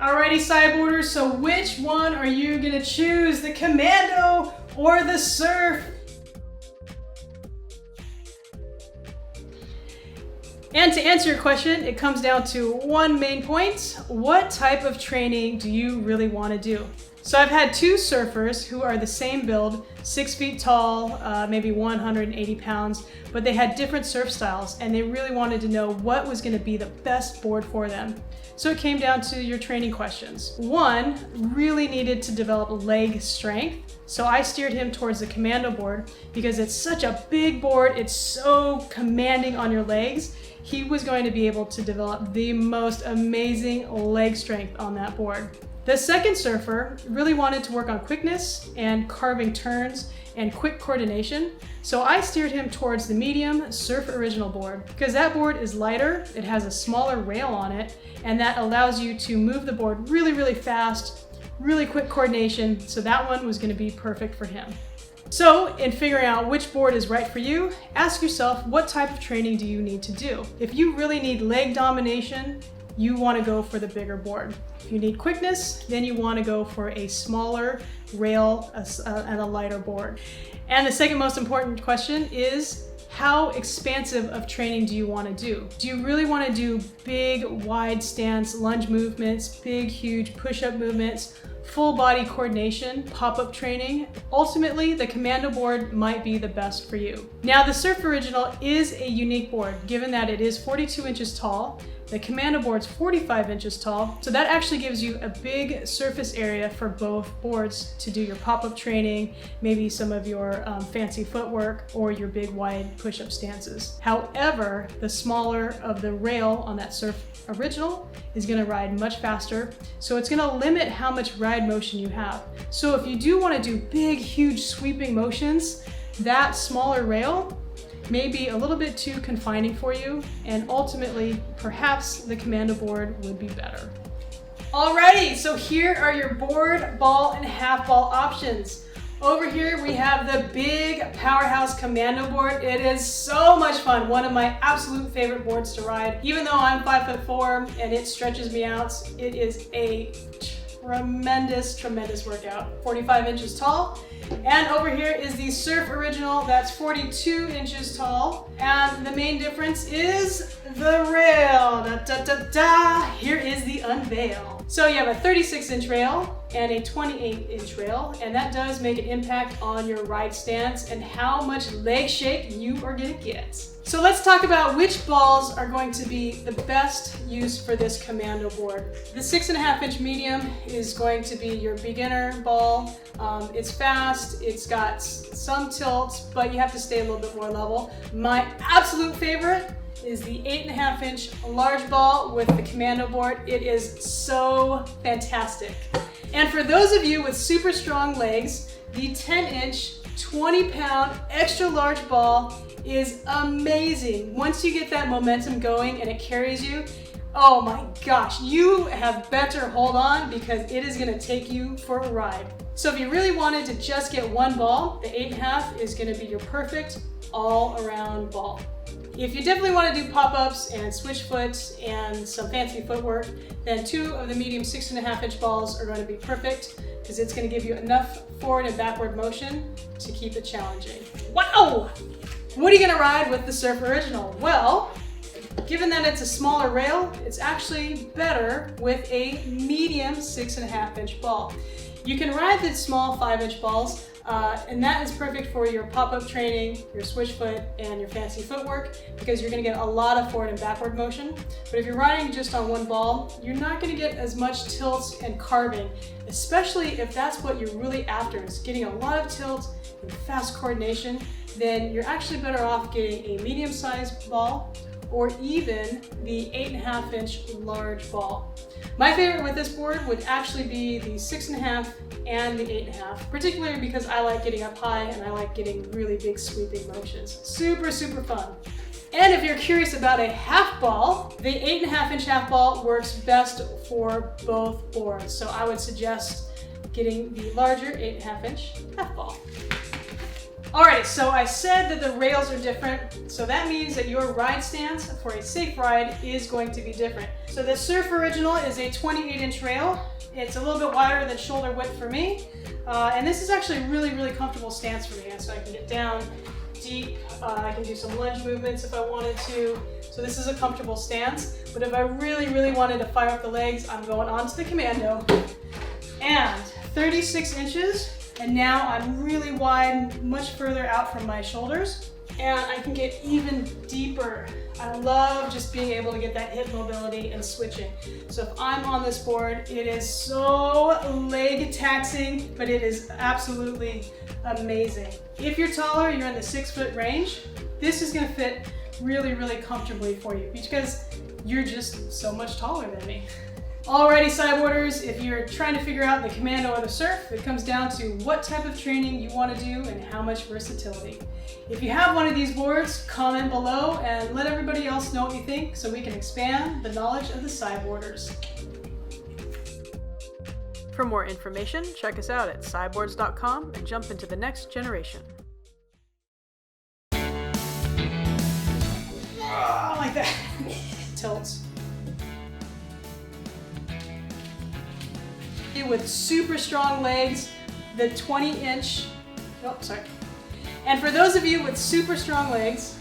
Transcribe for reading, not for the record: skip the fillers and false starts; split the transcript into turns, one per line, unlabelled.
Alrighty, sideboarders, so which one are you gonna choose? The Commando or the Surf? And to answer your question, it comes down to one main point. What type of training do you really want to do? So I've had two surfers who are the same build, 6 feet tall, maybe 180 pounds, but they had different surf styles and they really wanted to know what was going to be the best board for them. So it came down to your training questions. One really needed to develop leg strength. So I steered him towards the Commando board because it's such a big board. It's so commanding on your legs. He was going to be able to develop the most amazing leg strength on that board. The second surfer really wanted to work on quickness and carving turns and quick coordination. So I steered him towards the medium Surf Original board because that board is lighter, it has a smaller rail on it, and that allows you to move the board really, really fast, really quick coordination. So that one was going to be perfect for him. So in figuring out which board is right for you, ask yourself, what type of training do you need to do? If you really need leg domination, you want to go for the bigger board. If you need quickness, then you want to go for a smaller rail and a lighter board. And the second most important question is, how expansive of training do you want to do? Do you really want to do big, wide stance lunge movements, big, huge push-up movements, full body coordination, pop-up training? Ultimately, the Commando board might be the best for you. Now, the Surf Original is a unique board, given that it is 42 inches tall. The Commando board's 45 inches tall, so that actually gives you a big surface area for both boards to do your pop-up training, maybe some of your fancy footwork, or your big wide push-up stances. However, the smaller of the rail on that Surf Original is going to ride much faster, so it's going to limit how much ride motion you have. So if you do want to do big, huge sweeping motions, that smaller rail may be a little bit too confining for you, and ultimately, perhaps the Commando board would be better. Alrighty, so here are your board, ball, and half ball options. Over here we have the big Powerhouse Commando board. It is so much fun, one of my absolute favorite boards to ride. Even though I'm 5'4" and it stretches me out, it is a tremendous, tremendous workout. 45 inches tall. And over here is the Surf Original, that's 42 inches tall. And the main difference is the rail. Da, da, da, da. Here is the Unveil. So you have a 36-inch rail and a 28-inch rail, and that does make an impact on your ride stance and how much leg shake you are gonna get. So let's talk about which balls are going to be the best use for this Commando board. The 6.5-inch medium is going to be your beginner ball. It's fast, it's got some tilt, but you have to stay a little bit more level. My absolute favorite is the 8.5-inch large ball with the Commando board. It is so fantastic. And for those of you with super strong legs, the 10-inch, 20-pound extra large ball is amazing. Once you get that momentum going and it carries you, oh my gosh, you have better hold on because it is gonna take you for a ride. So if you really wanted to just get one ball, the 8.5 is gonna be your perfect all-around ball. If you definitely want to do pop-ups and switch foot and some fancy footwork, then two of the medium 6.5-inch balls are going to be perfect because it's going to give you enough forward and backward motion to keep it challenging. Wow! What are you going to ride with the Surf Original? Well, given that it's a smaller rail, it's actually better with a medium 6.5-inch ball. You can ride the small 5-inch balls, and that is perfect for your pop-up training, your switch foot, and your fancy footwork because you're going to get a lot of forward and backward motion. But if you're riding just on one ball, you're not going to get as much tilt and carving, especially if that's what you're really after, is getting a lot of tilt and fast coordination. Then you're actually better off getting a medium-sized ball or even the 8.5-inch large ball. My favorite with this board would actually be the 6.5 and the 8.5, particularly because I like getting up high and I like getting really big sweeping motions. Super, super fun. And if you're curious about a half ball, the 8.5-inch half ball works best for both boards. So I would suggest getting the larger 8.5-inch half ball. Alrighty, so I said that the rails are different, so that means that your ride stance for a safe ride is going to be different. So the Surf Original is a 28-inch rail. It's a little bit wider than shoulder width for me, and this is actually a really, really comfortable stance for me. So I can get down deep, I can do some lunge movements if I wanted to. So this is a comfortable stance, but if I really, really wanted to fire up the legs, I'm going onto the Commando. And 36 inches. And now I'm really wide, much further out from my shoulders, and I can get even deeper. I love just being able to get that hip mobility and switching. So if I'm on this board, it is so leg taxing, but it is absolutely amazing. If you're taller, you're in the 6-foot range, this is gonna fit really, really comfortably for you because you're just so much taller than me. Alrighty, sideboarders, if you're trying to figure out the Commando or the Surf, it comes down to what type of training you want to do and how much versatility. If you have one of these boards, comment below and let everybody else know what you think so we can expand the knowledge of the sideboarders. For more information, check us out at sideboards.com and jump into the next generation. I like that. Tilts. With super strong legs, the 20-inch, oh, sorry. And for those of you with super strong legs,